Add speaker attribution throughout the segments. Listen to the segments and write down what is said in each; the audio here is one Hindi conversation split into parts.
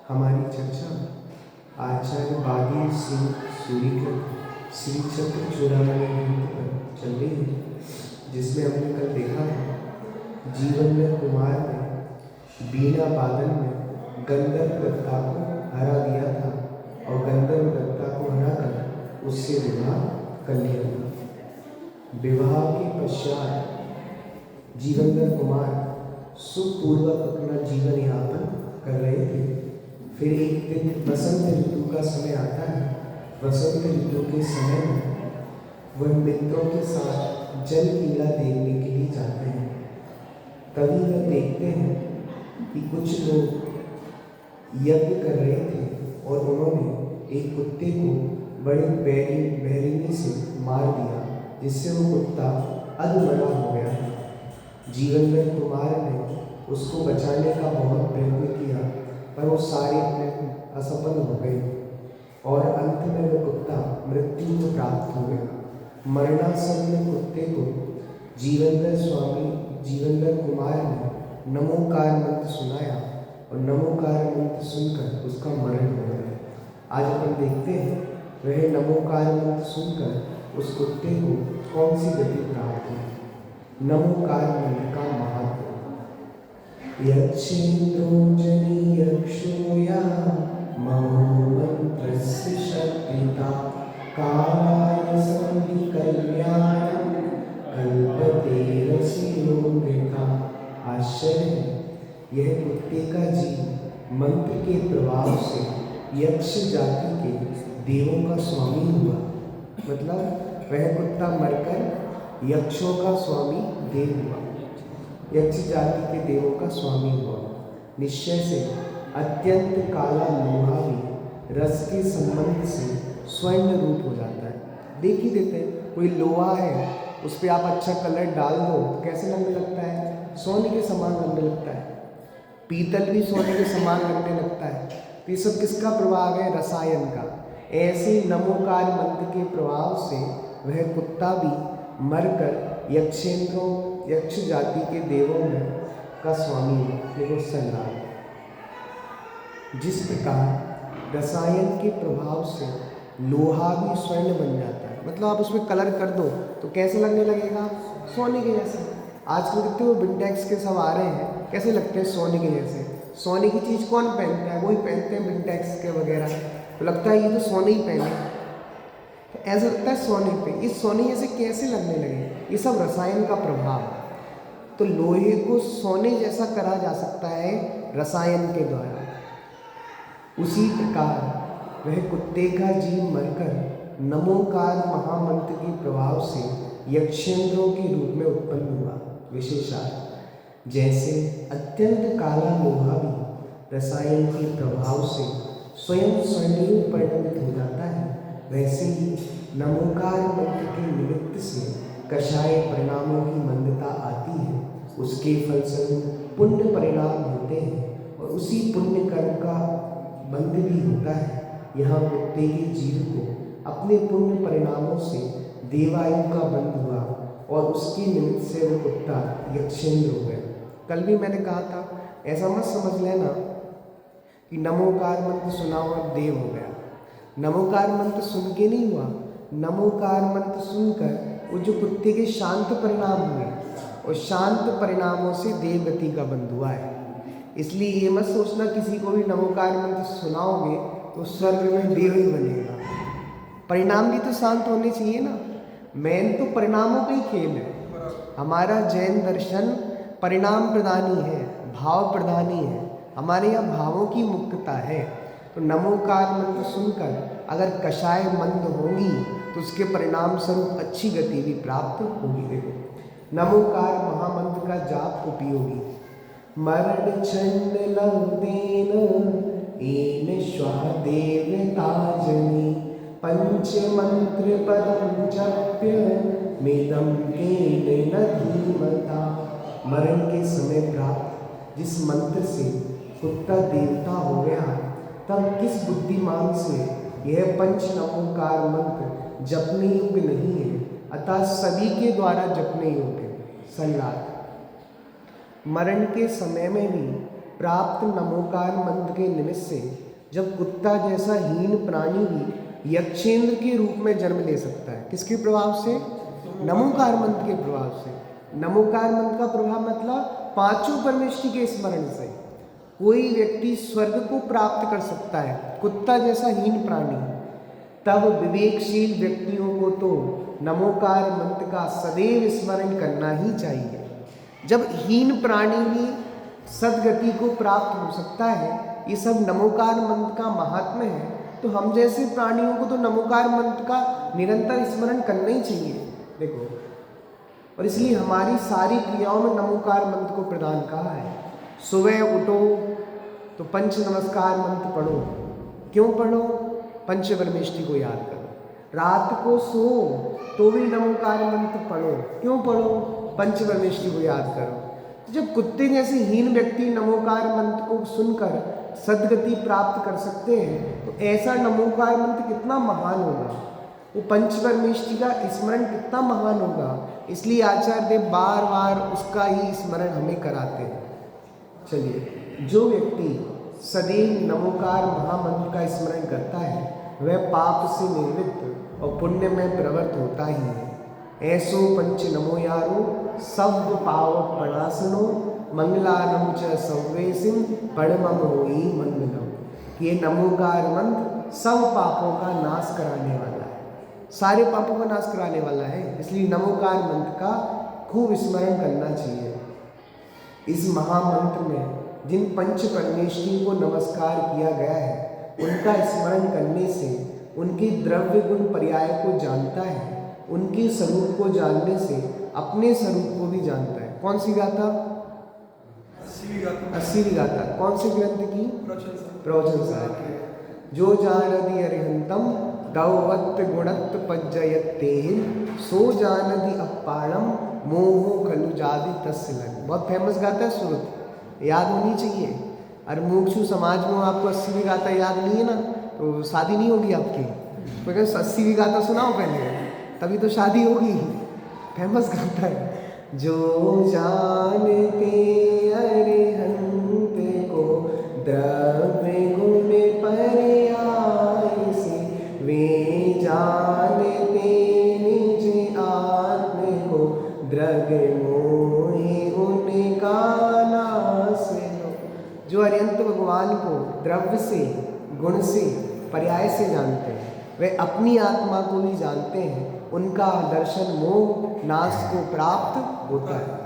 Speaker 1: हमारी चर्चा आचार्य बागी सिंह सूरी के श्री चक्र चूड़ामणि पर चल रही है, जिसमें हमने कल देखा था जीवनधर कुमार ने बीना बादल में गंधर्व दत्ता को हरा दिया था और गंधर्व दत्ता को हराकर उससे विवाह कर लिया था। विवाह के पश्चात जीवनधर कुमार सुखपूर्वक अपना जीवन यापन कर रहे थे। फिर एक दिन बसंत ऋतु का समय आता है। बसंत ऋतु के समय में वह मित्रों के साथ जल लीला देखने के लिए जाते हैं। तभी वह देखते हैं कि कुछ लोग यज्ञ कर रहे थे और उन्होंने एक कुत्ते को बड़े बेरहमी से मार दिया, जिससे वो कुत्ता अधमरा हो गया। जीवनधर कुमार ने उसको बचाने का बहुत प्रयत्न किया, पर वो सारे प्रयत्न असफल हो गए और अंत में वह कुत्ता मृत्यु को प्राप्त हो गया। मरणासन्न कुत्ते को जीवनधर कुमार ने नमोकार मंत्र सुनाया और नमोकार मंत्र सुनकर उसका मरण हो गया। आज अपन देखते हैं वह नमोकार मंत्र सुनकर उस कुत्ते को कौन सी गति प्राप्त हुई। नमोकार मंत्र का महत्व। यक्षेन्द्रो जनीयक्षोया महोमन्त्रस्य शक्तिता कालाय संविकल्याणं कल्पते रसिलोमृता। आश्चर्य, यह कुत्ते का जीव मंत्र के प्रभाव से यक्ष जाति के देवों का स्वामी हुआ। मतलब वह कुत्ता मरकर यक्षों का स्वामी देव हुआ, यक्ष जाति के देवों का स्वामी हुआ। निश्चय से अत्यंत काला लोहा भी रस के संबंध से स्वर्ण रूप हो जाता है। देख ही देते हैं, कोई लोहा है उस पर आप अच्छा कलर डाल दो तो कैसे लगने लगता है? सोने के समान लगने लगता है। पीतल भी सोने के समान लगने लगता है। तो ये सब किसका प्रभाव है? रसायन का। ऐसे नमोकार मंत्र के प्रभाव से वह कुत्ता भी मरकर यक्ष जाति के देवों में का स्वामी देखो संलाप। जिस प्रकार रसायन के प्रभाव से लोहा भी स्वर्ण बन जाता है, मतलब आप उसमें कलर कर दो तो कैसे लगने लगेगा? सोने के जैसे। आजकल कितने वो विंटेक्स के सब आ रहे हैं, कैसे लगते हैं? सोने के जैसे। सोने की चीज़ कौन पहनता है? वही पहनते हैं विंटेक्स के वगैरह, तो लगता है ये तो सोने ही पहने, तो ऐसा लगता है सोने पे। इस सोने जैसे कैसे लगने लगे? ये सब रसायन का प्रभाव। तो लोहे को सोने जैसा करा जा सकता है रसायन के द्वारा। उसी प्रकार वह कुत्ते का जीव मरकर नमोकार महामंत्र के प्रभाव से यक्षेंद्रों के रूप में उत्पन्न हुआ। विशेषार्थ, जैसे अत्यंत काला लोहा भी रसायन के प्रभाव से स्वयं स्वर्णीय परिणमित हो जाता है, वैसे ही नमोकार मंत्र के निमित्त से कषाय परिणामों की मंदता आती है। उसके फलस्वरूप पुण्य परिणाम होते हैं और उसी पुण्य कर्म का बंध भी होता है। यहाँ कुत्ते के जीव को अपने पुण्य परिणामों से देवायु का बंध हुआ और उसके निमित्त से वो कुत्ता यक्षेंद्र हो गया। कल भी मैंने कहा था, ऐसा मत समझ लेना कि नमोकार मंत्र सुना और देव हो गया। नमोकार मंत्र सुन के नहीं हुआ, नमोकार मंत्र सुनकर वो जो कुत्ते के शांत परिणाम हुए और शांत परिणामों से देवगति का बंध हुआ है। इसलिए ये मत सोचना किसी को भी नमोकार मंत्र सुनाओगे तो स्वर्ग में देव ही बनेगा। परिणाम भी तो शांत होने चाहिए ना। मेन तो परिणामों का ही खेल है। हमारा जैन दर्शन परिणाम प्रधानी है, भाव प्रधानी है। हमारे यहाँ भावों की मुक्तता है। तो नमोकार मंत्र सुनकर अगर कषाय मंद होंगी तो उसके परिणाम स्वरूप अच्छी गति भी प्राप्त होगी। देखो, नमोकार महामंत्र का जाप उपयोगी। मरण छंद लंदेन एन श्वः देवताजनि पंच मंत्र पदम जप्य मेदम केन न धीमता। मरण के समय प्राप्त जिस मंत्र से कुत्ता देवता हो गया, तब किस बुद्धिमान से यह पंच नमोकार मंत्र जपने योग्य नहीं है, अतः सभी के द्वारा जपने योग्य है। सलाह, मरण के समय में भी प्राप्त नमोकार मंत्र के निमित्त से जब कुत्ता जैसा हीन प्राणी भी यक्षेंद्र के रूप में जन्म ले सकता है। किसके प्रभाव से? नमोकार मंत्र के प्रभाव से। नमोकार मंत्र का प्रभाव मतलब पांचों परमेष्टि के स्मरण से कोई व्यक्ति स्वर्ग को प्राप्त कर सकता है, कुत्ता जैसा हीन प्राणी। तब विवेकशील व्यक्तियों को तो नमोकार मंत्र का सदैव स्मरण करना ही चाहिए। जब हीन प्राणी भी सदगति को प्राप्त हो सकता है, ये सब नमोकार मंत्र का महात्म्य है, तो हम जैसे प्राणियों को तो नमोकार मंत्र का निरंतर स्मरण करना ही चाहिए। देखो, और इसलिए हमारी सारी क्रियाओं में नमोकार मंत्र को प्रदान कहा है। सुबह उठो तो पंच नमस्कार मंत्र पढ़ो। क्यों पढ़ो? पंच परमेष्टि को याद करो। रात को सो तो भी नमोकार मंत्र पढ़ो। क्यों पढ़ो? पंच परमेष्टि को याद करो। तो जब कुत्ते जैसे हीन व्यक्ति नमोकार मंत्र को सुनकर सदगति प्राप्त कर सकते हैं, तो ऐसा नमोकार मंत्र कितना महान होगा, वो पंच परमेष्टि का स्मरण कितना महान होगा। इसलिए आचार्य देव बार बार उसका ही स्मरण हमें कराते हैं। चलिए, जो व्यक्ति सदैव नमोकार महामंत्र का स्मरण करता है, वह पाप से निवृत्त और पुण्य में प्रवृत्त होता ही है। ऐसो पंच नमो यारो सब पावक प्रणासनो मंगलानम च सौवेसिम परमम होई मंगलम। ये नमोकार मंत्र सब पापों का नाश कराने वाला है, सारे पापों का नाश कराने वाला है। इसलिए नमोकार मंत्र का खूब स्मरण करना चाहिए। इस महामंत्र में जिन पंच परमेष्टियों को नमस्कार किया गया है, उनका स्मरण करने से उनके द्रव्य गुण पर्याय को जानता है, उनके स्वरूप को जानने से अपने स्वरूप को भी जानता है। कौन सी गाथा? 80वीं गाथा। कौन से ग्रंथ की? प्रवचन सार की। जो जानदि अरिहंतम दौवत्त गुणत्त पज्जयत्ते सो जानदि अपारम मोहो खलु जादि तस्य लग। बहुत फेमस गाथा है, सुरत याद होनी चाहिए। और मुमुक्षु समाज में आपको 80वीं गाथा याद नहीं है ना, तो शादी नहीं होगी आपकी। तो क्या 80वीं गाथा सुनाओ पहले, तभी तो शादी होगी। फेमस गाथा है। जो जानते अरिहंत को द्रव्य गुण पर्याय से, वे जानते निज आत्म को द्रव्य मोहि उनका नाश हो। जो अरिहंत भगवान को द्रव्य से, गुण से, पर्याय से जानते हैं, वे अपनी आत्मा को भी जानते हैं। उनका दर्शन मोह नाश को प्राप्त होता है।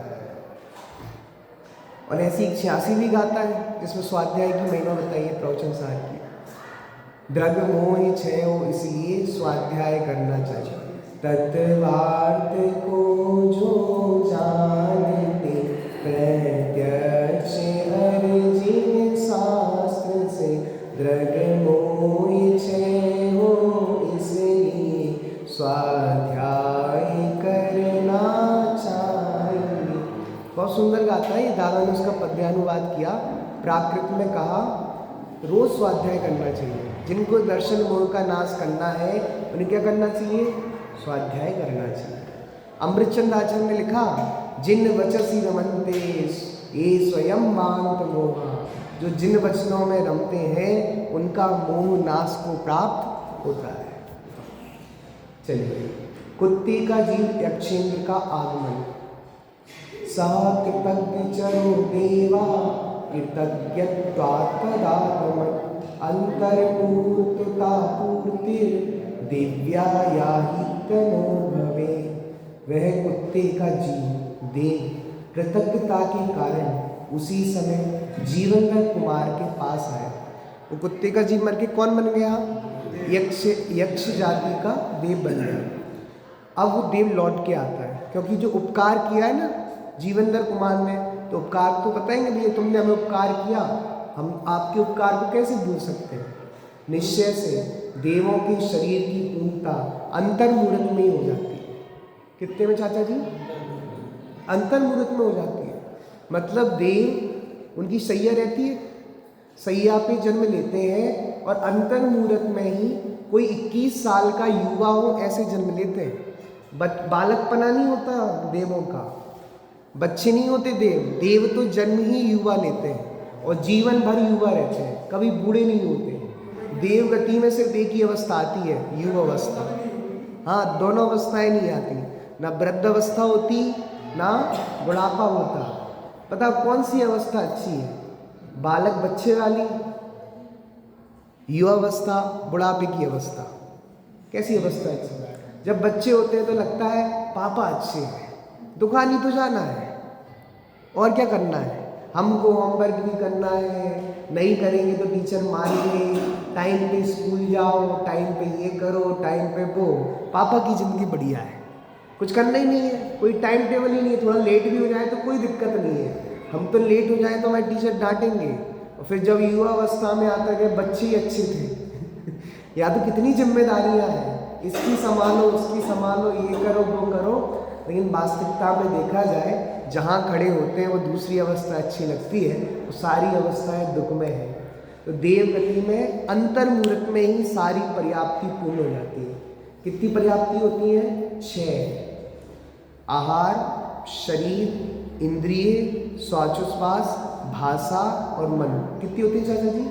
Speaker 1: और ऐसी 86वीं गाथा है जिसमें स्वाध्याय की महिमा बताइए प्रवचन सार की। द्रव्य मोह क्षय हो, इसलिए स्वाध्याय करना चाहिए। तत्वार्थ को जो जानते प्रत्यक्ष अर्जिन शास्त्र से, द्रव्य मोह क्षय हो, इसलिए स्वाध्याय करना चाहिए। बहुत सुंदर गाथा है। दादा ने उसका पद्यानुवाद किया, प्राकृत में कहा रोज स्वाध्याय करना चाहिए। जिनको दर्शन मोह का नाश करना है, उन्हें क्या करना चाहिए? स्वाध्याय करना चाहिए। अमृतचंद आचार्य ने लिखा, जिन वचसी रमनते ये स्वयं मांत मोहा। जो जिन वचनों में रमते हैं, उनका मोह नाश को प्राप्त होता है। चलिए, कुत्ते का जीव यक्षेंद्र का आगमन। सा कृतज्ञ चरो देवा कृतज्ञत्वात्मदागमन अंतर्पूर्तता पूर्ति दिव्या याहि तनो भवे। वह कुत्ते का जीव देव कृतज्ञता के कारण उसी समय जीवनधर कुमार के पास आया। वो कुत्ते का जीव मर के कौन बन गया? यक्ष जाति का देव बन गया। अब वो देव लौट के आता है, क्योंकि जो उपकार किया है ना जीवनधर कुमार ने, तो उपकार तो बताएंगे भैया तुमने हमें उपकार किया, हम आपके उपकार को कैसे भूल सकते हैं। निश्चय से देवों के शरीर की पूर्णता अंतर्मुहूर्त में ही हो जाती है। कितने में चाचा जी? अंतर्मुहूर्त में हो जाती है। मतलब देव उनकी सैया रहती है, सैया पे जन्म लेते हैं और अंतर्मुहूर्त में ही कोई 21 साल का युवा हो ऐसे जन्म लेते हैं। बालकपना नहीं होता देवों का, बच्चे नहीं होते देव तो जन्म ही युवा लेते हैं और जीवन भर युवा रहते हैं, कभी बूढ़े नहीं होते। देव गति में सिर्फ एक ही अवस्था आती है, युवा अवस्था। हाँ, दोनों अवस्थाएं नहीं आती, ना वृद्ध अवस्था होती ना बुढ़ापा होता। पता कौन सी अवस्था अच्छी है? बालक बच्चे वाली, युवा अवस्था, बुढ़ापे की अवस्था। कैसी अवस्था अच्छी? जब बच्चे होते हैं तो लगता है पापा अच्छे हैं, दुकानी तो जाना है और क्या करना है, हमको होमवर्क भी करना है, नहीं करेंगे तो टीचर मारेंगे, टाइम पे स्कूल जाओ, टाइम पे ये करो, टाइम पे वो। पापा की ज़िंदगी बढ़िया है, कुछ करना ही नहीं है, कोई टाइम टेबल ही नहीं है। थोड़ा लेट भी हो जाए तो कोई दिक्कत नहीं है, हम तो लेट हो जाए तो हमारे टीचर डांटेंगे। और फिर जब युवा अवस्था में आता है बच्चे ही अच्छे थे या तो कितनी जिम्मेदारियां हैं, इसकी संभालो उसकी संभालो, ये करो वो करो। लेकिन वास्तविकता में देखा जाए जहाँ खड़े होते हैं वो दूसरी अवस्था अच्छी लगती है, वो सारी अवस्थाएं दुख में है। तो देव गति में अंतर्मुहूर्त में ही सारी पर्याप्ति पूर्ण हो जाती है। कितनी पर्याप्ति होती है? 6। आहार, शरीर, इंद्रिय, श्वासोच्छ्वास, भाषा और मन। कितनी होती है चाचा जी?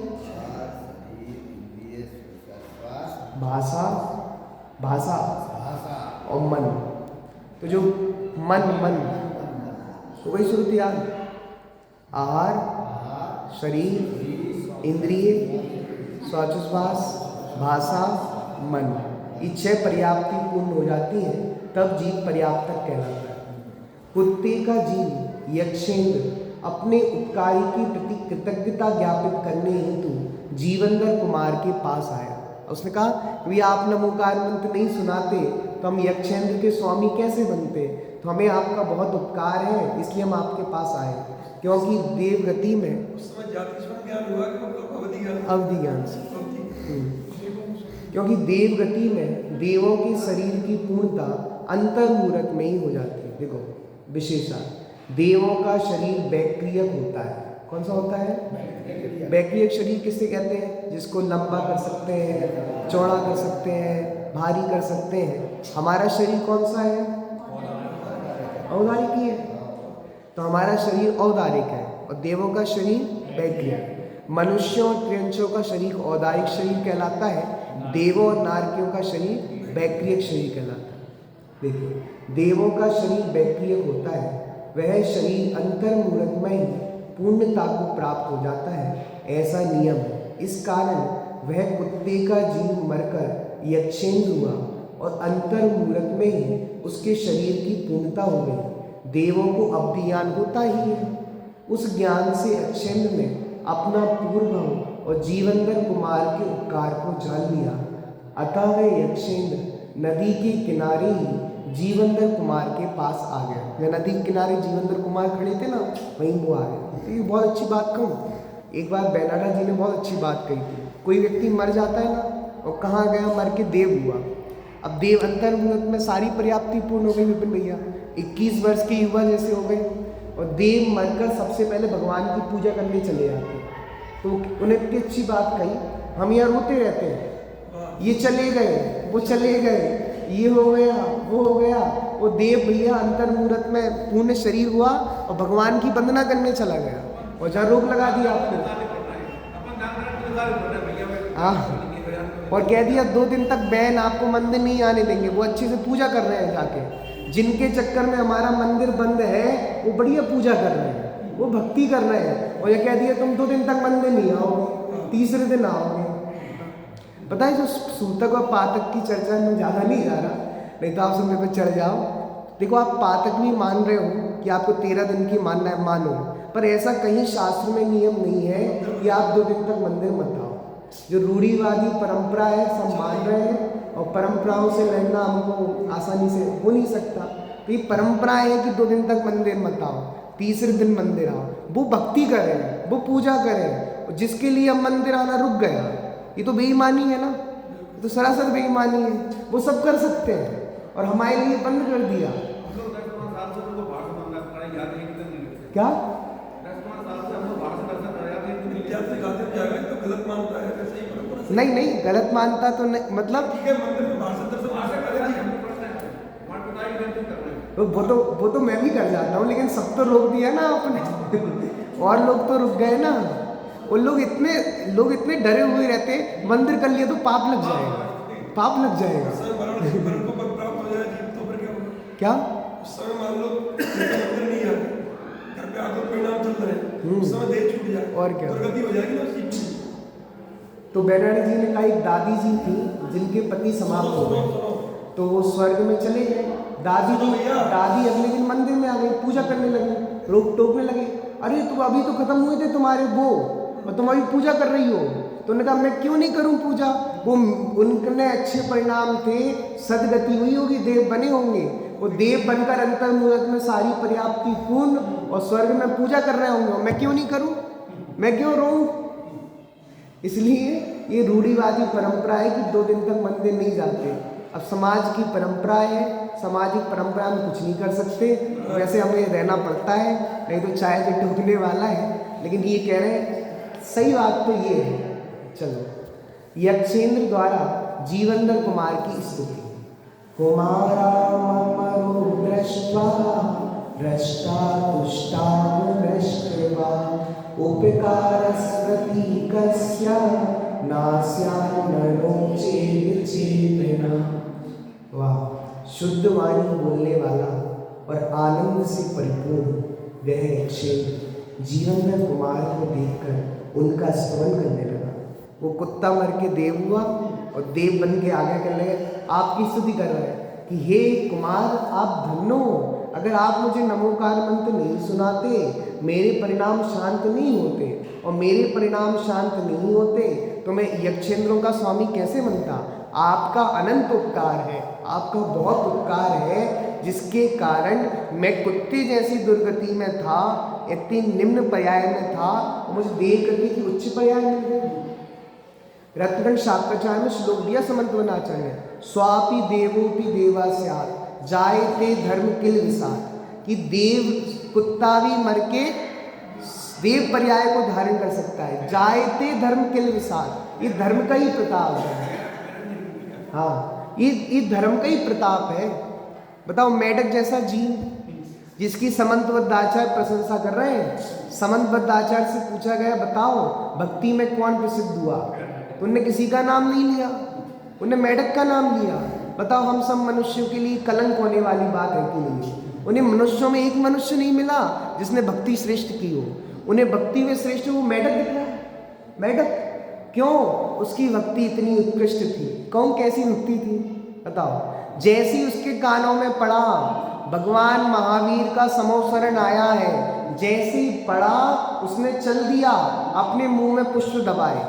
Speaker 1: भाषा और मन। तो जो मन तो वही श्रुति याद, आहार, शरीर, इंद्रिय, श्वासोच्छ्वास, भाषा, मन, ये 6 पर्याप्ति पूर्ण हो जाती है, तब जीव पर्याप्तक कहलाता है। कुत्ते का जीव यक्षेंद्र अपने उपकारी के प्रति कृतज्ञता ज्ञापित करने हेतु जीवनधर कुमार के पास आया। उसने कहा कि आप नमोकार मंत्र नहीं सुनाते तो हम यक्षेंद्र के स्वामी कैसे बनते, तो हमें आपका बहुत उपकार है, इसलिए हम आपके पास आए। क्योंकि देव गति में अवधि ज्ञान से, क्योंकि देव गति में देवों के शरीर की पूर्णता अंतर्मुहूर्त में ही हो जाती है। देखो विशेषण, देवों का शरीर बैक्रियक होता है। कौन सा होता है? बैक्रियक शरीर किससे कहते हैं? जिसको लंबा कर सकते हैं, चौड़ा कर सकते हैं, भारी कर सकते हैं। हमारा शरीर कौन सा है? औदारिक ही है। तो हमारा शरीर औदारिक है और देवों का शरीर बैक्रियक। मनुष्यों और त्रियंशों का शरीर औदारिक शरीर कहलाता है, देवों और नारकियों का शरीर बैक्रियक शरीर कहलाता है। देखिए, देवों का शरीर बैक्रियक होता है, वह शरीर अंतर्मुहूर्त में ही पूर्णता को प्राप्त हो जाता है, ऐसा नियम है। इस कारण वह कुत्ते का जीव मरकर यक्षेंद्र हुआ और अंतर्मुहूर्त में ही उसके शरीर की पूर्णता हो गई। देवों को अवधि ज्ञान होता ही है, उस ज्ञान से यक्षेंद्र ने अपना पूर्व और जीवनधर कुमार के उपकार को जान लिया। अतः वह यक्षेंद्र नदी के किनारे ही जीवनधर कुमार के पास आ गया। वह नदी के किनारे जीवनधर कुमार खड़े थे ना, वहीं वो आ गया। तो ये बहुत अच्छी बात कहूँ, एक बार बेनाडा जी ने बहुत अच्छी बात कही थी। कोई व्यक्ति मर जाता है ना, और कहाँ गया? मर के देव हुआ। अब देव अंतर्मुहूर्त में सारी पर्याप्ति पूर्ण हो गई विपिन भैया, 21 वर्ष के युवा जैसे हो गए, और देव मरकर सबसे पहले भगवान की पूजा करने चले जाते हैं। तो उन्हें इतनी अच्छी बात कही, हम यहाँ रोते रहते हैं, ये चले गए, वो चले गए, ये हो गया, वो हो गया। वो देव भैया अंतर्मुहूर्त में पूर्ण शरीर हुआ और भगवान की वंदना करने चला गया, और जहाँ रोक लगा दिया आपको। हाँ, और कह दिया 2 दिन तक बहन आपको मंदिर नहीं आने देंगे। वो अच्छे से पूजा कर रहे हैं जाके, जिनके चक्कर में हमारा मंदिर बंद है वो बढ़िया पूजा कर रहे हैं, वो भक्ति कर रहे हैं, और ये कह दिया तुम 2 दिन तक मंदिर नहीं आओगे, तीसरे दिन आओगे। पता है, जो सूतक और पातक की चर्चा में ज़्यादा नहीं जा रहा, नहीं तो आप समय पर चढ़ जाओ। देखो आप पातक भी मान रहे हो कि आपको 13 दिन की मानना है, मानो, पर ऐसा कहीं शास्त्र में नियम नहीं है कि आप 2 दिन तक मंदिर मत आओ। जो रूढ़िवादी परंपरा है सब मान रहे हैं, और परंपराओं से लड़ना हमको आसानी से हो नहीं सकता। तो ये परंपरा है कि 2 दिन तक मंदिर मत आओ, तीसरे दिन मंदिर आओ। वो भक्ति करें, वो पूजा करें, जिसके लिए अब मंदिर आना रुक गया, ये तो बेईमानी है ना, तो सरासर बेईमानी है। वो सब कर सकते हैं और हमारे लिए बंद कर दिया। क्या नहीं नहीं, गलत मानता तो नहीं, मतलब वो तो मैं भी कर जाता हूँ, लेकिन सब तो रोक दिया ना आपने और लोग तो रुक गए ना। वो लोग इतने डरे हुए रहते, मंदिर कर लिया तो पाप लग जाएगा, पाप लग जाएगा। क्या और क्या, तो बैराड़ी जी ने कहा एक दादी जी थी जिनके पति समाप्त हो गए, तो वो स्वर्ग में चले गए। दादी अगले दिन मंदिर में आ गई, पूजा करने लगी, रोक टोकने लगे, अरे तुम अभी तो खत्म हुए थे तुम्हारे वो, और तुम अभी पूजा कर रही हो। तो उन्होंने कहा मैं क्यों नहीं करूं पूजा, वो उनके अच्छे परिणाम थे, सदगति हुई होगी, देव बने होंगे, वो देव बनकर अंतर मुहूर्त में सारी पर्याप्ति पूर्ण और स्वर्ग में पूजा कर रहे होंगे, मैं क्यों नहीं करूं, मैं क्यों रोऊं। इसलिए ये रूढ़िवादी परंपरा है कि 2 दिन तक मंदिर नहीं जाते। अब समाज की परंपरा है, सामाजिक परंपरा में कुछ नहीं कर सकते, वैसे हमें रहना पड़ता है, नहीं तो चाय से टूटने वाला है। लेकिन ये कह रहे हैं सही बात तो ये है। चलो, यक्षेंद्र द्वारा जीवंदर कुमार की स्तुति। कुमारा ममरो दृष्ट्वा दृष्टा तुष्टानुदृष्ट्वा उपकारस्प्रतीकस्य नास्यान्नो चेतना। वाह, शुद्ध वाणी बोलने वाला और आनंद से परिपूर्ण वह यक्षेंद्र जीवंदर कुमार को देखकर उनका स्तवन करने लगा। वो कुत्ता मर के देव हुआ और देव बन के आगे करने लगे, आपकी स्तुति कर रहा है कि हे कुमार आप धन्य हो, अगर आप मुझे नमोकार मंत्र नहीं सुनाते मेरे परिणाम शांत नहीं होते, और मेरे परिणाम शांत नहीं होते तो मैं यक्षेंद्रों का स्वामी कैसे बनता। आपका अनंत उपकार है, आपका बहुत उपकार है, जिसके कारण मैं कुत्ते जैसी दुर्गति में था, इतनी निम्न पर्याय में था, और मुझे देव करने की उच्च पर्याय मिल गई। रत्नगण शाक्राचार्य में श्लोक दिया समंत वनाचार्य ने, स्वापि देवोपि देवा स्यात् जायते धर्म किल विसात, कि देव कुत्ता भी मर के देव पर्याय को धारण कर सकता है। जायते धर्म किल विसात, ये धर्म का ही प्रताप है। हाँ, ये धर्म का ही प्रताप है। बताओ, मेढक जैसा जीव जिसकी समंतबद्धाचार्य प्रशंसा कर रहे हैं, समंतबद्धाचार्य से पूछा गया बताओ भक्ति में कौन प्रसिद्ध हुआ, तो उनने किसी का नाम नहीं लिया, उन्हें मेढक का नाम लिया। बताओ, हम सब मनुष्यों के लिए कलंक होने वाली बात है कि नहीं। उन्हें मनुष्यों में एक मनुष्य नहीं मिला जिसने भक्ति श्रेष्ठ की हो, उन्हें भक्ति में श्रेष्ठ वो मेढक दिख रहा है। मेढक क्यों, उसकी भक्ति इतनी उत्कृष्ट थी। कौन कैसी भक्ति थी बताओ। जैसी उसके कानों में पड़ा भगवान महावीर का समोसरण आया है, जैसे पड़ा उसने चल दिया, अपने मुंह में पुष्प दबाए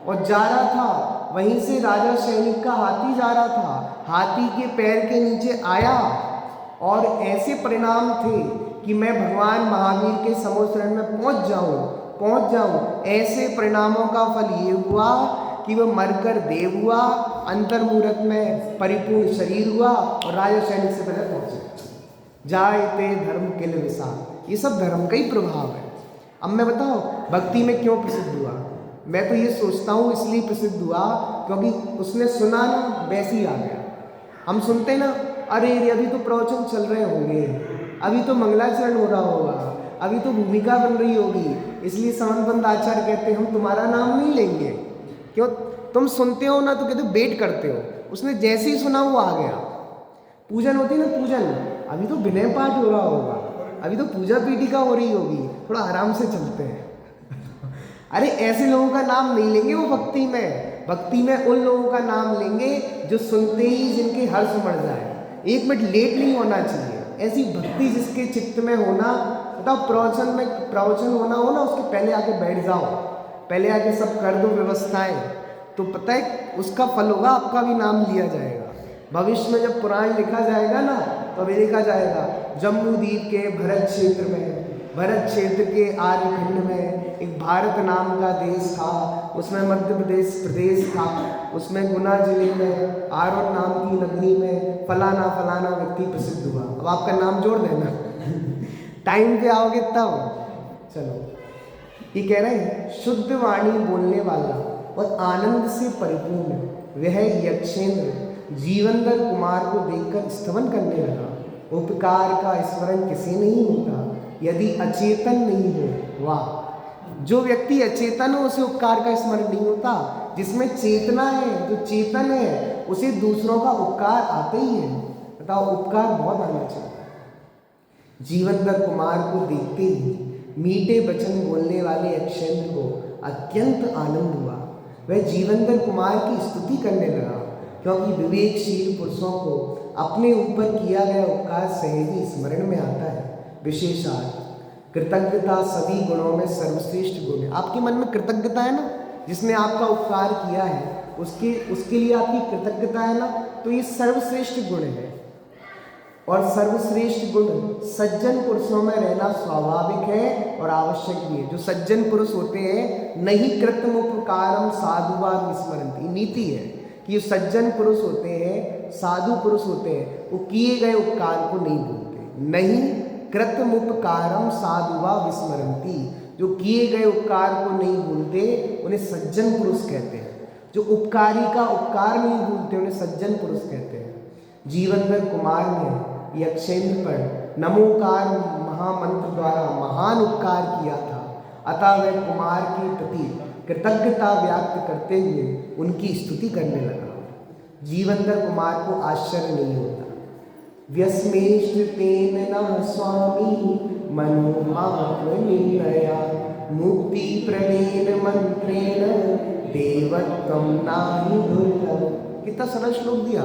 Speaker 1: और जा रहा था। वहीं से राजा सैनिक का हाथी जा रहा था, हाथी के पैर के नीचे आया, और ऐसे परिणाम थे कि मैं भगवान महावीर के समोसरण में पहुंच जाऊं। ऐसे परिणामों का फल ये हुआ कि वह मरकर देव हुआ, अंतर मुहूर्त में परिपूर्ण शरीर हुआ और राजा सैनिक से पहले पहुंचे। जायते धर्म किल विसात, ये सब धर्म का ही प्रभाव है। अब मैं बताओ भक्ति में क्यों प्रसिद्ध हुआ। मैं तो ये सोचता हूँ इसलिए प्रसिद्ध हुआ क्योंकि उसने सुना ना, वैसे ही आ गया। हम सुनते ना, अरे अभी तो प्रवचन चल रहे होंगे, अभी तो मंगलाचरण हो रहा होगा, अभी तो भूमिका बन रही होगी, इसलिए समंत आचार्य कहते हम तुम्हारा नाम नहीं लेंगे। क्यों, तुम सुनते हो ना तो कहते वेट करते हो। उसने जैसे ही सुना वो आ गया। पूजन होती ना, पूजन, अभी तो विनय पाठ हो रहा होगा, अभी तो पूजा पीठिका हो रही होगी, थोड़ा आराम से चलते हैं। अरे ऐसे लोगों का नाम नहीं लेंगे वो भक्ति में उन लोगों का नाम लेंगे जो सुनते ही जिनके हर्ष मर जाए, 1 मिनट लेट नहीं होना चाहिए। ऐसी भक्ति जिसके चित्त में होना, बताओ प्रवचन होना हो ना, उसके पहले आके बैठ जाओ, पहले आके सब कर दो व्यवस्थाएं, तो पता है उसका फल होगा, आपका भी नाम लिया जाएगा। भविष्य में जब पुराण लिखा जाएगा ना, तो अभी लिखा जाएगा जम्बूद्वीप के भरत क्षेत्र में, भरत क्षेत्र के आर्यखंड में एक भारत नाम का देश था, उसमें मध्य प्रदेश था, उसमें गुना जिले में आरोन नाम की नगरी में फलाना फलाना व्यक्ति प्रसिद्ध हुआ। अब आपका नाम जोड़ देना टाइम पे आओगे तब। चलो, ये कह रहे हैं शुद्ध वाणी बोलने वाला और आनंद से परिपूर्ण वह यक्षेंद्र जीवनधर कुमार को देखकर स्तवन करने लगा। उपकार का स्मरण किसे नहीं होता यदि अचेतन नहीं हो। वाह, जो व्यक्ति अचेतन हो उसे उपकार का स्मरण नहीं होता, जिसमें चेतना है, जो चेतन है, उसे दूसरों का उपकार आते ही है। बताओ, उपकार बहुत आना चाहिए। जीवनधर कुमार को देखते ही मीठे वचन बोलने वाले यक्षेंद्र को अत्यंत आनंद हुआ। वह जीवनधर कुमार की स्तुति करने लगा, क्योंकि विवेकशील पुरुषों को अपने ऊपर किया गया उपकार सहज स्मरण में आता है। विशेषार्थ कृतज्ञता सभी गुणों में सर्वश्रेष्ठ गुण है। आपके मन में कृतज्ञता है ना, जिसने आपका उपकार किया है उसके लिए आपकी कृतज्ञता है ना, तो ये सर्वश्रेष्ठ गुण है। और सर्वश्रेष्ठ गुण सज्जन पुरुषों में रहना स्वाभाविक है और आवश्यक भी है। जो सज्जन पुरुष होते हैं, नहीं कृतम उपकारम साधुवाद विस्मरन्ति, नीति है कि जो सज्जन पुरुष होते हैं, साधु पुरुष होते हैं, वो किए गए उपकार को नहीं भूलते। नहीं कृतम उपकारम साधुवा विस्मरन्ति, जो किए गए उपकार को नहीं भूलते उन्हें सज्जन पुरुष कहते हैं। जो उपकारी का उपकार नहीं भूलते उन्हें सज्जन पुरुष कहते हैं। जीवनधर कुमार ने यक्षेंद्र पर नमोकार महामंत्र द्वारा महान उपकार किया था, अतः वह कुमार के प्रति कृतज्ञता व्यक्त करते हुए उनकी स्तुति करने लगा। जीवनधर कुमार को आश्चर्य नहीं होता। व्यस्मेष्टेन नः स्वामी मनोमात्मनिर्णया मुक्ति प्रणेन मंत्रेण देवत्वं नाहि दुर्लभम्। कितना सरल श्लोक दिया।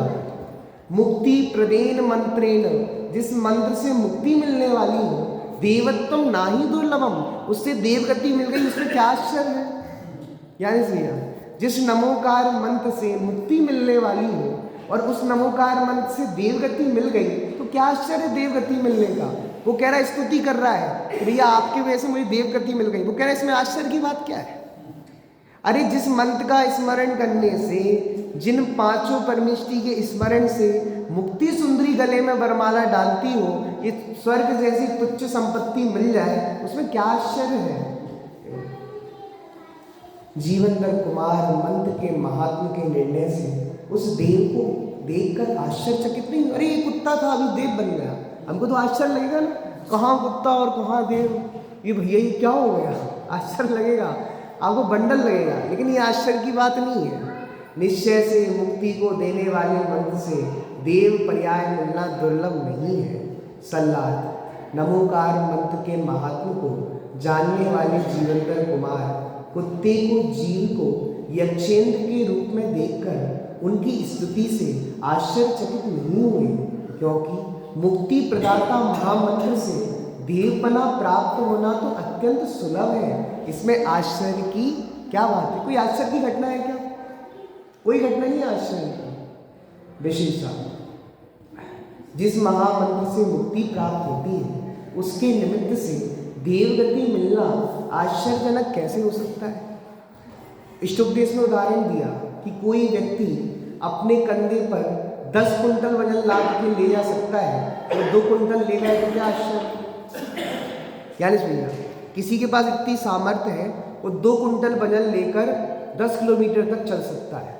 Speaker 1: मुक्ति प्रदेन मंत्रेण, जिस मंत्र से मुक्ति मिलने वाली हो, देवत्वम नाही दुर्लभम, उससे देवगति मिल गई, उसमें क्या आश्चर्य है। यानी भैया, जिस नमोकार मंत्र से मुक्ति मिलने वाली हो और उस नमोकार मंत्र से देवगति मिल गई, तो क्या आश्चर्य देवगति मिलने का। वो कह रहा है, स्तुति कर रहा है, भैया आपकी वजह से मुझे देवगति मिल गई। वो कह रहा है, इसमें आश्चर्य की बात क्या है। अरे जिस मंत्र का स्मरण करने से, जिन पांचों परमेष्टि के स्मरण से मुक्ति सुंदरी गले में वरमाला डालती हो, ये स्वर्ग जैसी तुच्छ संपत्ति मिल जाए, उसमें क्या आश्चर्य है। जीवनधर कुमार मंत्र के महात्म के निर्णय से उस देव को देखकर आश्चर्यचकित नहीं। अरे ये कुत्ता था, अभी देव बन गया, हमको तो आश्चर्य लगेगा ना, कहाँ कुत्ता और कहाँ देव, ये भैया ये क्या हो गया, आश्चर्य लगेगा, आपको बंडल लगेगा। लेकिन ये आश्चर्य की बात नहीं है। निश्चय से मुक्ति को देने वाले मंत्र से देव पर्याय मिलना दुर्लभ नहीं है। सल्लात नमोकार मंत्र के महात्म को जानने वाले जीवनधर कुमार कुत्ते को जीव को यक्षेंद्र के रूप में देखकर उनकी स्तुति से आश्चर्यचकित नहीं हुए, क्योंकि मुक्ति प्रदाता महामंत्र से देवपना प्राप्त होना तो अत्यंत सुलभ है। इसमें आश्चर्य की क्या बात है। कोई आश्चर्य की घटना है क्या। कोई घटना नहीं आश्चर्य की। विशेषता, जिस महामंत्र से मुक्ति प्राप्त होती है, उसके निमित्त से देवगति मिलना आश्चर्यजनक कैसे हो सकता है। इष्टोपदेश में उदाहरण दिया कि कोई व्यक्ति अपने कंधे पर 10 कुंटल वजन लाद के ले जा सकता है और 2 कुंटल ले जाए तो क्या आश्चर्य। यानी भैया, किसी के पास इतनी सामर्थ्य है, वो 2 कुंटल वजन लेकर 10 किलोमीटर तक चल सकता है,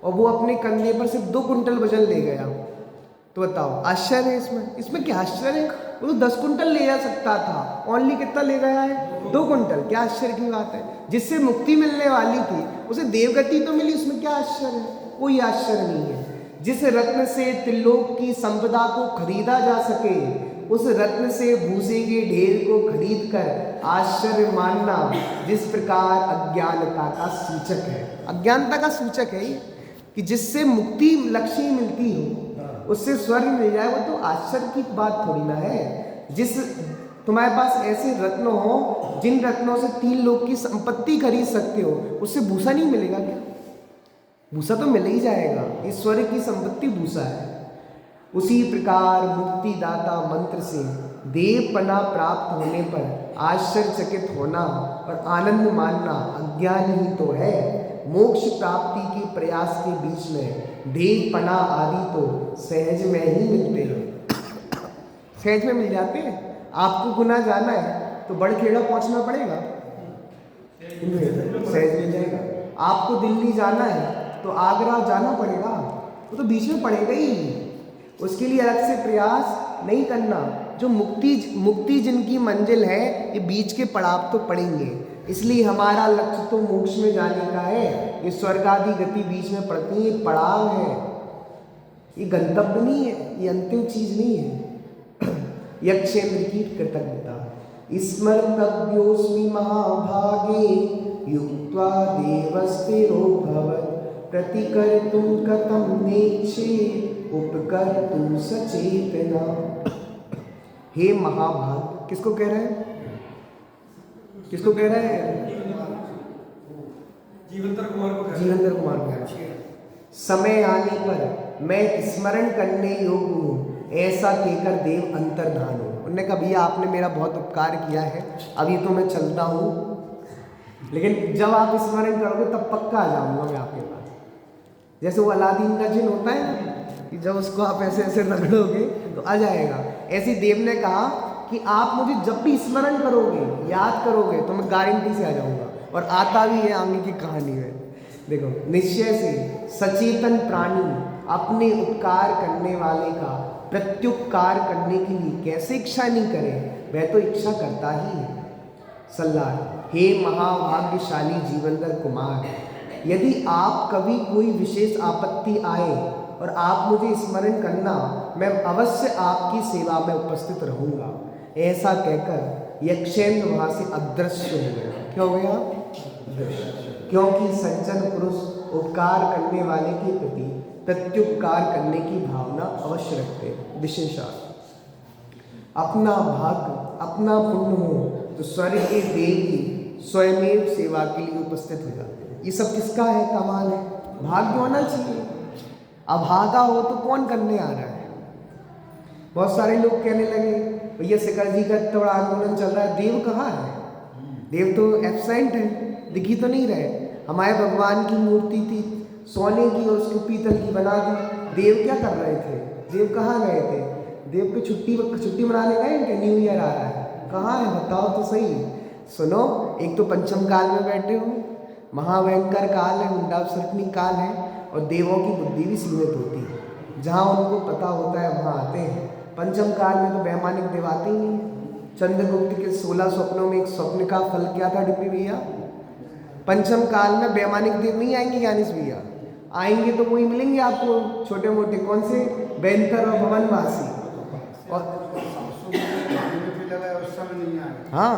Speaker 1: और वो अपने कंधे पर सिर्फ 2 कुंटल वजन ले गया, तो बताओ आश्चर्य है इसमें। इसमें क्या आश्चर्य है। वो तो 10 कुंटल ले जा सकता था, ओनली कितना ले गया है, 2 कुंटल। क्या आश्चर्य की बात है। जिससे मुक्ति मिलने वाली थी उसे देवगति तो मिली, उसमें क्या आश्चर्य है। कोई आश्चर्य नहीं है। जिस रत्न से त्रिलोक की संपदा को खरीदा जा सके, उस रत्न से भूसे के ढेर को खरीद कर आश्चर्य मानना जिस प्रकार अज्ञानता का सूचक है। अज्ञानता का सूचक है कि जिससे मुक्ति लक्ष्य मिलती हो, उससे स्वर्ग मिल जाए, वो तो आश्चर्य की बात थोड़ी ना है। जिस तुम्हारे पास ऐसे रत्न हो जिन रत्नों से 3 लोग की संपत्ति खरीद सकते हो, उससे भूसा नहीं मिलेगा क्या? भूसा तो मिल ही जाएगा। इस स्वर्ग की संपत्ति भूसा है। उसी प्रकार मुक्तिदाता मंत्र से देवपना प्राप्त होने पर आश्चर्यचकित होना और आनंद मानना अज्ञान ही तो है। मोक्ष प्राप्ति के प्रयास के बीच में देवपना आदि तो सहज में ही मिलते हैं, सहज में मिल जाते हैं। आपको गुना जाना है तो बड़खेड़ा पहुंचना पड़ेगा, सहज मिल जाएगा। आपको दिल्ली जाना है तो आगरा जाना पड़ेगा, वो तो बीच में पड़ेगा ही। उसके लिए अलग से प्रयास नहीं करना। जो मुक्ति जिनकी मंजिल है, ये बीच के पड़ाव तो पड़ेंगे। इसलिए हमारा लक्ष्य तो मोक्ष में जाने का है। ये स्वर्ग आदि गति बीच में पड़ती है, ये पड़ाव है, ये गंतव्य नहीं है, ये अंतिम चीज नहीं है। यक्षेन्द्र की कृतज्ञता। स्मर्तव्योऽस्मि महाभागे युक्त्वा देवस्थिरो भवत् प्रतिकर्तुं कथं नेच्छे उपकर्तुं सचेतना। हे महाभाग, किसको कह रहे हैं? किसको कह रहे हैं? जीवेंद्र कुमार को कह रहे हैं। समय आने पर मैं स्मरण करने योग्य हूँ, ऐसा कहकर देव अंतर्धान हो। उन्होंने कहा भैया आपने मेरा बहुत उपकार किया है, अभी तो मैं चलता हूँ, लेकिन जब आप स्मरण करोगे तब पक्का आ जाऊंगा मैं आपके पास। जैसे वो अलादीन का जिन होता है ना, कि जब उसको आप ऐसे ऐसे रगड़ोगे तो आ जाएगा। ऐसे देव ने कहा कि आप मुझे जब भी स्मरण करोगे, याद करोगे, तो मैं गारंटी से आ जाऊंगा। और आता भी है आगे की कहानी में। देखो, निश्चय से सचेतन प्राणी अपने उपकार करने वाले का प्रत्युपकार करने के लिए कैसे इच्छा नहीं करे, वह तो इच्छा करता ही है। सल्लाह। हे महाभाग्यशाली जीवेंद्र कुमार, यदि आप कभी कोई विशेष आपत्ति आए और आप मुझे स्मरण करना, मैं अवश्य आपकी सेवा में उपस्थित रहूंगा। ऐसा कहकर यक्षेन्द्र वहां से अदृश्य हो गया। क्या हो गया? क्योंकि सज्जन पुरुष उपकार करने वाले के प्रति प्रत्युपकार करने की भावना अवश्य रखते हैं। विशेषार्थ। अपना भाग्य, अपना पुण्य हो तो स्वर्ग के देव ही स्वयं सेवा के लिए उपस्थित हो जाते हैं। ये सब किसका है? कमाल है। भाग्य होना चाहिए। अभागा हो तो कौन करने आ रहा है? बहुत सारे लोग कहने लगे भैया शिखर जी का इतना बड़ा आंदोलन चल रहा है, देव कहाँ है? देव तो एब्सेंट है, दिख ही तो नहीं रहे। हमारे भगवान की मूर्ति थी सोने की और उसको पीतल की बना दी। देव क्या कर रहे थे? देव कहाँ गए थे? देव को छुट्टी मनाने गए कि न्यू ईयर आ रहा है? कहाँ है बताओ तो सही। सुनो, एक तो पंचम काल में बैठे हो, महाभयंकर काल है, मुंडावसर्पणी काल है, और देवों की बुद्धि भी सीमित होती है। जहाँ उनको पता होता है वहाँ आते हैं। पंचम काल में तो वैमानिक देव आते ही नहीं। चंद्रगुप्त के 16 स्वप्नों में एक स्वप्न का फल क्या था डिप्टी भैया? पंचम काल में वैमानिक देव नहीं आएंगे ज्ञानेश भैया, आएंगे तो वही मिलेंगे आपको छोटे मोटे, कौन से? बैंकर और भवनवासी। और हाँ,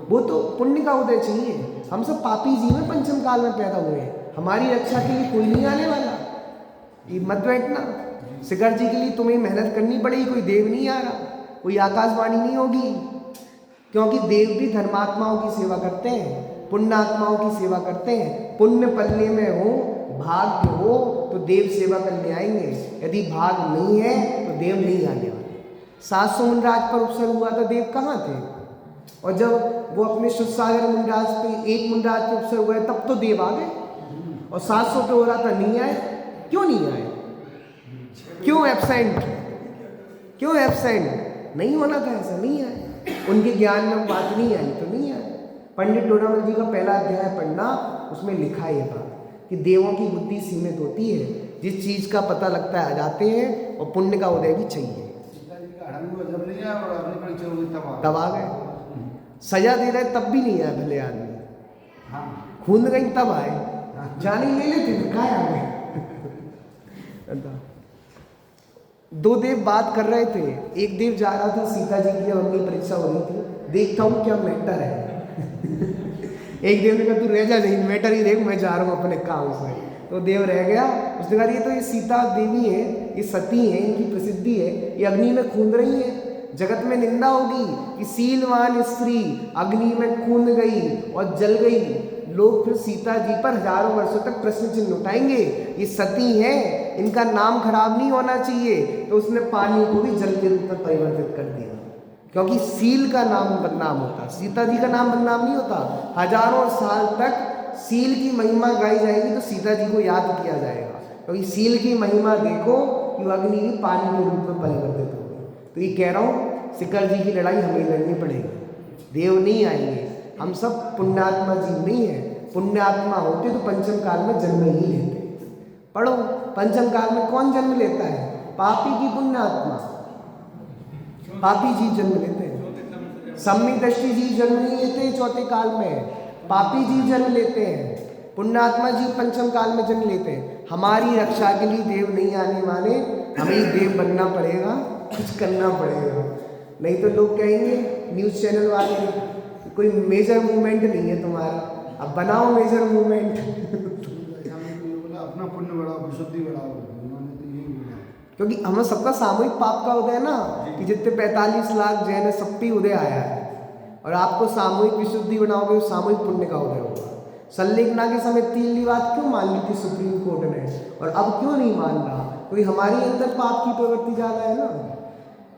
Speaker 1: वो तो पुण्य का उदय चाहिए। हम सब पापी जीव में पंचम काल में पैदा हुए हैं, हमारी रक्षा के लिए कोई नहीं आने वाला। ये मत बैठना। शिखर जी के लिए तुम्हें मेहनत करनी पड़ेगी, कोई देव नहीं आ रहा, कोई आकाशवाणी नहीं होगी, क्योंकि देव भी धर्मात्माओं की सेवा करते हैं, पुण्यात्माओं की सेवा करते हैं। पुण्य पल्ले में हो, भाग्य हो तो देव सेवा करने आएंगे, यदि भाग नहीं है तो देव नहीं आने वाले। 700 मुंडराज पर उपसर्ग हुआ था, देव कहाँ थे? और जब वो अपने सुसागर मुंडराज पे, एक मुंडराज पे उपसर्ग हुआ तब तो देव आ गए, और 700 पे हो रहा था नहीं आए। क्यों नहीं आए? क्यों एब्सेंट? क्यों एब्सेंट? नहीं होना था ऐसा, नहीं आए। उनके ज्ञान में बात नहीं आई तो नहीं आए। पंडित डोडामल जी का पहला अध्याय पढ़ना, उसमें लिखा है ये बात कि देवों की बुद्धि सीमित होती है, जिस चीज का पता लगता है आ जाते हैं, और पुण्य का उदय भी चाहिए। तब आ गए, सजा दे रहे तब भी नहीं आए भले आदमी, खून गई तब आए, जाने ले लेते थे कहाँ आ गए। दो देव बात कर रहे थे। एक देव जा रहा था सीता जी की अग्नि परीक्षा हो रही थी, देखता हूँ क्या मैटर है। एक देव ने कहा तू रह जा, नहीं मैटर ही देख, मैं जा रहा हूँ अपने काम से। तो देव रह गया। उसने कहा ये तो ये सीता देवी है, ये सती है, इनकी प्रसिद्धि है, ये अग्नि में कूद रही है, जगत में निंदा होगी कि सीलवान स्त्री अग्नि में कूद गई और जल गई। लोग फिर सीता जी पर हजारों वर्षों तक प्रश्न चिन्ह उठाएंगे, ये सती है, इनका नाम खराब नहीं होना चाहिए। तो उसने पानी को भी जल के रूप में परिवर्तित कर दिया, क्योंकि सील का नाम बदनाम होता, सीता जी का नाम बदनाम नहीं होता। हजारों साल तक सील की महिमा गाई जाएगी तो सीता जी को याद किया जाएगा, क्योंकि सील की महिमा देखो कि वो अग्नि भी पानी के रूप में परिवर्तित हो गई। तो ये कह रहा हूँ, शिखर जी की लड़ाई हमें लड़नी पड़ेगी, देव नहीं आएंगे। हम सब पुण्यात्मा जीव नहीं है, पुण्यात्मा होते तो पंचम काल में जन्म ही लेते। पढ़ो, पंचम काल में कौन जन्म लेता है? पापी की पुण्यात्मा, पापी जीव जन्म लेते हैं। सम्यक दृष्टि जीव जन्म नहीं लेते चौथे काल में, पापी जीव जन्म लेते हैं। पुण्यात्मा जीव पंचम काल में जन्म लेते हैं। हमारी रक्षा के लिए देव नहीं आने वाले, हमें देव बनना पड़ेगा, कुछ करना पड़ेगा। नहीं तो लोग कहेंगे न्यूज़ चैनल वाले, कोई मेजर मूवमेंट नहीं है तुम्हारा, अब बनाओ मेजर मूवमेंट।
Speaker 2: अपना पुण्य बढ़ाओ, विशुद्धि बढ़ाओ,
Speaker 1: क्योंकि हमें सबका सामूहिक पाप का उदय है ना, कि जितने 45 लाख जैन है सब पे उदय आया है, और आपको सामूहिक विशुद्धि बनाओगे तो सामूहिक पुण्य का उदय होगा। संलेखना के समय तीसरी बात क्यों मान ली थी सुप्रीम कोर्ट ने, और अब क्यों नहीं मान रहा? क्योंकि हमारी अंदर पाप की प्रवृत्ति ज्यादा है ना।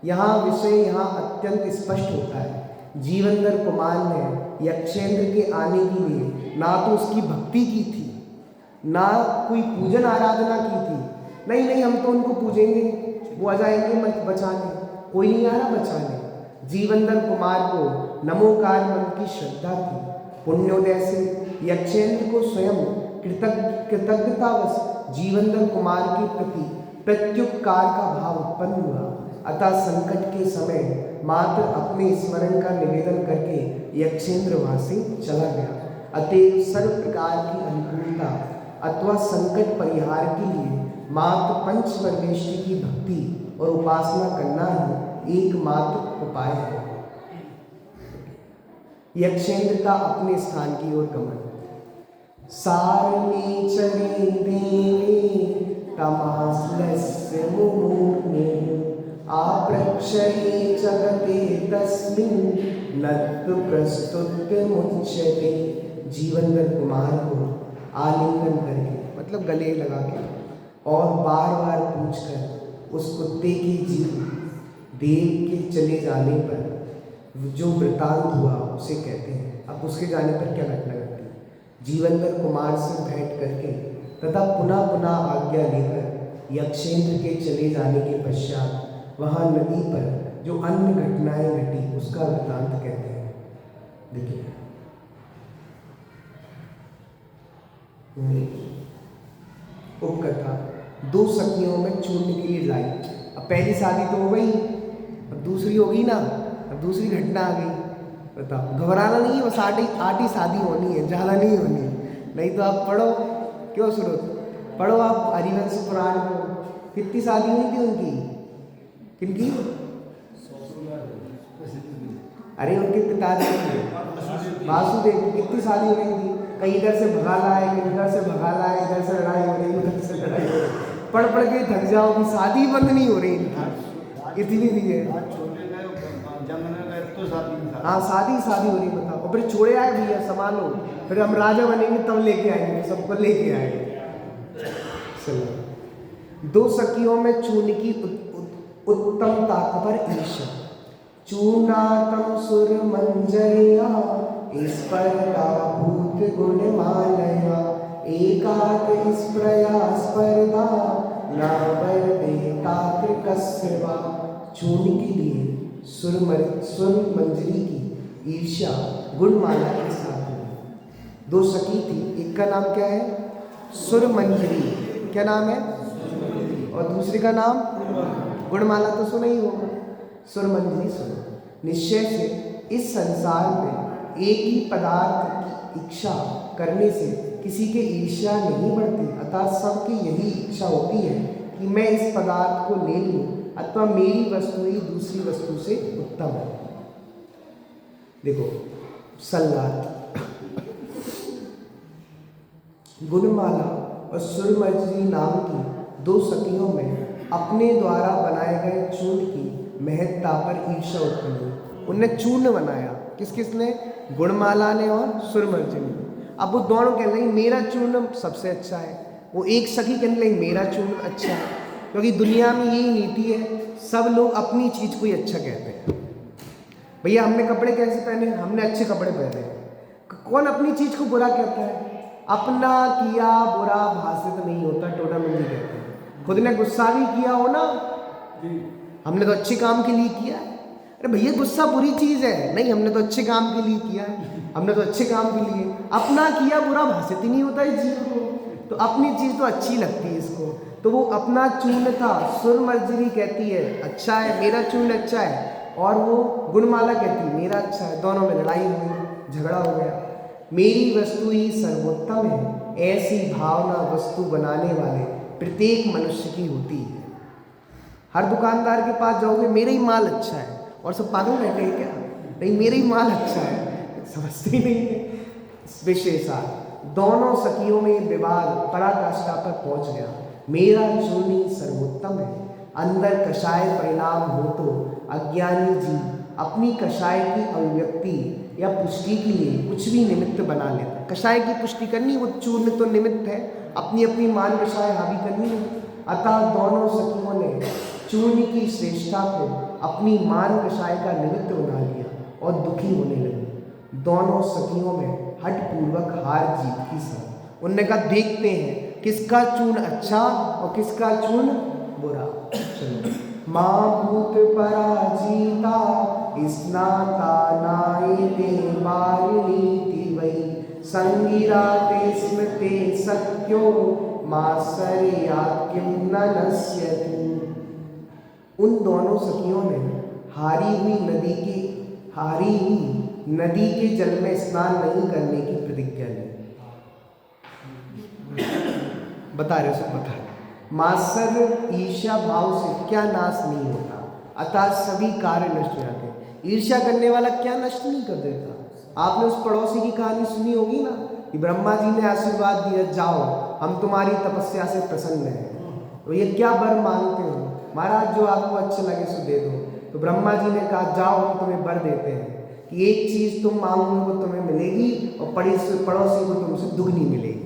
Speaker 1: यहाँ विषय यहाँ अत्यंत स्पष्ट होता है। जीवंदर कुमार ने यक्षेंद्र के आने के लिए ना तो उसकी भक्ति की थी, ना कोई पूजन आराधना की थी। नहीं, हम तो उनको पूजेंगे, वो आ जाएंगे मत बचाने, कोई नहीं आ रहा बचाने। जीवंदर कुमार को नमोकार मन की श्रद्धा थी। पुण्योदय से यक्षेंद्र को स्वयं कृतज्ञतावश जीवंदर कुमार के प्रति प्रत्युपकार का भाव उत्पन्न हुआ। अतः संकट के समय मात्र अपने स्मरण का निवेदन करके यक्षेंद्र वहां से चला गया। अतएव सर्व प्रकार की अनुकूलता अथवा संकट परिहार के लिए मात्र पंचपरमेष्टि की भक्ति और उपासना करना ही एकमात्र उपाय है। यक्षेंद्र का अपने स्थान की ओर गमन। सारणे चरे देवे तमास्लस्य मुमुर्मु आप्रक्षये जगते तस्मिन् नत्तु प्रस्तुत्य मुच्यते। जीवंदर कुमार को आलिंगन करके, मतलब गले लगा के और बार बार पूछकर उस कुत्ते की जीव देव के चले जाने पर जो वृतांत हुआ उसे कहते हैं। अब उसके जाने पर क्या घटना घटी? जीवंदर कुमार से भेंट करके तथा पुनः पुनः आज्ञा लेकर यक्षेंद्र के चले जाने के पश्चात वहाँ नदी पर जो अन्य घटनाएं घटी उसका वृतांत कहते हैं। देखिए, उपकथा। दो सखियों में चूर्ण की लड़ाई। अब पहली शादी तो हो गई, अब दूसरी होगी ना, अब दूसरी घटना आ गई। बताओ, घबराना नहीं है, बस आटी शादी होनी है, ज़्यादा नहीं होनी है। नहीं तो आप पढ़ो, क्यों सुनो, पढ़ो आप हरिवंश पुराण को, कितनी शादी हुई थी उनकी, किनकी? अरे उनके पिताजी वासुदेव की कितनी शादी हुई थी। कहीं इधर से भगा लाए, कहीं इधर से भगा लाए, इधर से लड़ाई हो रही, उधर से लड़ाई हो रही, पढ़ के थक जाओ कि शादी बंद नहीं हो रही इतनी भी है। हाँ, शादी हो रही, बताओ। और फिर छोड़े आए भैया, संभालो, फिर हम राजा बनेंगे तब लेके आएंगे, सबको लेके आएंगे। चलो, दो सखियों में चूर्ण की उत्तम ताक पर ईर्ष्या। चूर्णातम सुर मंजरिया स्पर्धा भूत गुण मालया एकात स्प्रया स्पर्धा नावर्ते तात्र कस्यवा। चूर्ण के लिए सुर मंजरी की ईर्ष्या गुणमाला के साथ हुई। दो सखी थी, एक का नाम क्या है? सुर मंजरी, क्या नाम है? और दूसरे का नाम गुणमाला, तो सुना ही होगा। सुरमंजरी सुनो। निश्चय से इस संसार में एक ही पदार्थ की इच्छा करने से किसी के ईर्ष्या नहीं बढ़ती, अतः सबकी यही इच्छा होती है कि मैं इस पदार्थ को ले लूं अथवा मेरी वस्तु ही दूसरी वस्तु से उत्तम है। देखो, संलाप। गुणमाला और सुरमर्जनी नाम की दो सखियों में अपने द्वारा बनाए गए चूर्ण की महत्ता पर ईर्ष्या उत्पन्न हुई। उनने चूर्ण बनाया, किस किसने? गुणमाला ने और सुरमर्जनी। अब वो दोनों कहने लगे मेरा चूर्ण सबसे अच्छा है, वो एक सखी कहने लगी मेरा चूर्ण अच्छा है। क्योंकि दुनिया में यही नीति है, सब लोग अपनी चीज़ को ही अच्छा कहते हैं। भैया हमने कपड़े कैसे पहने? हमने अच्छे कपड़े पहने। कौन अपनी चीज़ को बुरा कहता है? अपना किया बुरा भाषित नहीं होता, टोटामंदी कहते हैं। खुद ने गुस्सा भी किया हो ना, हमने तो अच्छे काम के लिए किया है। अरे भैया गुस्सा बुरी चीज़ है? नहीं, हमने तो अच्छे काम के लिए किया है, हमने तो अच्छे काम के लिए। अपना किया बुरा भाषित ही नहीं होता इस जीव को, तो अपनी चीज़ तो अच्छी लगती है इसको। तो वो अपना चूर्ण था, सुरमर्जनी कहती है अच्छा है, मेरा चूर्ण अच्छा है, और वो गुणमाला कहती है मेरा अच्छा है। दोनों में लड़ाई हुई, झगड़ा हो गया। मेरी वस्तु ही सर्वोत्तम है, ऐसी भावना वस्तु बनाने वाले प्रत्येक मनुष्य की होती है। हर दुकानदार के पास जाओगे मेरा ही माल अच्छा है, और सब पागल बैठे हैं क्या? नहीं, मेरा ही माल अच्छा है, समझते ही नहीं है। विशेषा दोनों सखियों में विवाद पराकाष्ठा पर पहुंच गया। मेरा चूर्ण ही सर्वोत्तम है, अंदर कषाय परिणाम हो तो अज्ञानी जीव अपनी कषाय की अभिव्यक्ति या पुष्टि के लिए कुछ भी निमित्त बना लेता है। कषाय की पुष्टि करनी, वो चूर्ण तो निमित्त है, अपनी अपनी मान कषाय हावी करनी है। अतः दोनों सखियों ने चूर्ण की श्रेष्ठता को अपनी मान कषाय का निमित्त बना लिया और दुखी होने लगी। दोनों सखियों में हठ पूर्वक हार जीत की सब। उनने कहा देखते हैं किसका चूर्ण अच्छा और किसका चूर्ण बुरा। चलो, माँ भूत पराजीता स्नाता नायते वारिणीति वै संगिराते स्मृते सत्यो मात्सर्यात् किं न नश्यति। उन दोनों सखियों ने हारी हुई नदी के जल में स्नान नहीं करने की प्रतिज्ञा ली। बता रहे सब बता रहे। मात्सर्य ईर्ष्या भाव से क्या नाश नहीं होता, अतः सभी कार्य नष्ट हो जाते हैं। ईर्ष्या करने वाला क्या नष्ट नहीं कर देता? आपने उस पड़ोसी की कहानी सुनी होगी ना, कि ब्रह्मा जी ने आशीर्वाद दिया जाओ हम तुम्हारी तपस्या से प्रसन्न हैं। तो ये क्या वर मांगते हो? महाराज जो आपको अच्छा लगे सो दे दो। तो ब्रह्मा जी ने कहा जाओ हम तुम्हें वर देते हैं कि एक चीज़ तुम मांगोगे वो तुम्हें मिलेगी और पड़ोसी को तुमसे दुगनी मिलेगी।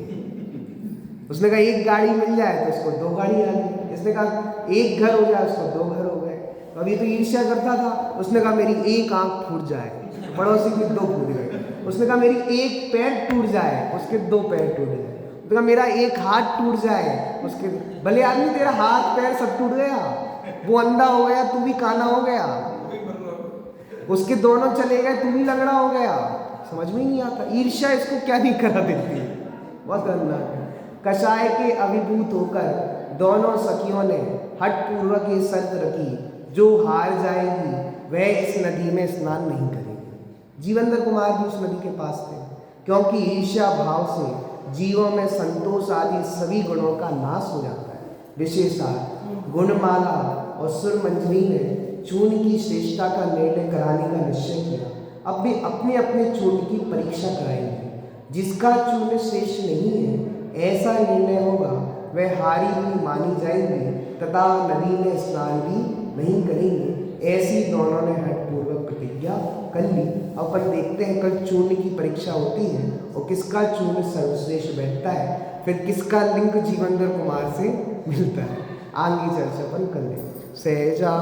Speaker 1: उसने कहा एक गाड़ी मिल जाए तो उसको 2 गाड़ी आ गई। इसने कहा एक घर हो जाए उसको 2 घर हो गए। तो अभी तो ईर्ष्या करता था, उसने कहा मेरी एक आंख फूट जाए, पड़ोसी की 2 फूट गए। उसने कहा मेरी एक पैर टूट जाए, उसके 2 पैर टूट गए। उसने कहा मेरा एक हाथ टूट जाए, उसके भले आदमी तेरा हाथ पैर सब टूट गया, वो अंधा हो गया तू भी काना हो गया, उसके दोनों चले गए तू भी लंगड़ा हो गया। समझ में ही नहीं आता ईर्ष्या इसको क्या नहीं करा देती है, बहुत गंदा है। कषाय के अभिभूत होकर दोनों सखियों ने हठ पूर्वक ये शर्त रखी, जो हार जाएगी वह इस नदी में स्नान नहीं करेगी। जीवेंद्र कुमार भी उस नदी के पास थे, क्योंकि ईर्ष्या भाव से जीवों में संतोष आदि सभी गुणों का नाश हो जाता है। विशेषात गुणमाला और सुरमंजरी ने चूर्ण की श्रेष्ठता का निर्णय कराने का निश्चय किया। अब भी अपने अपने चूर्ण की परीक्षा कराएंगे। जिसका चूर्ण श्रेष्ठ नहीं है ऐसा निर्णय होगा वह हारी हुई मानी जाएगी तथा नदी में स्नान भी नहीं करेंगे। ऐसी दोनों ने हठपूर्वक प्रतिज्ञा कर ली। अपन देखते हैं कल चूर्ण की परीक्षा होती है और किसका चूर्ण सर्वश्रेष्ठ बैठता है, फिर किसका लिंग जीवेंद्र कुमार से मिलता है। आगे चर्चा अपन कर लेंगे। सहजा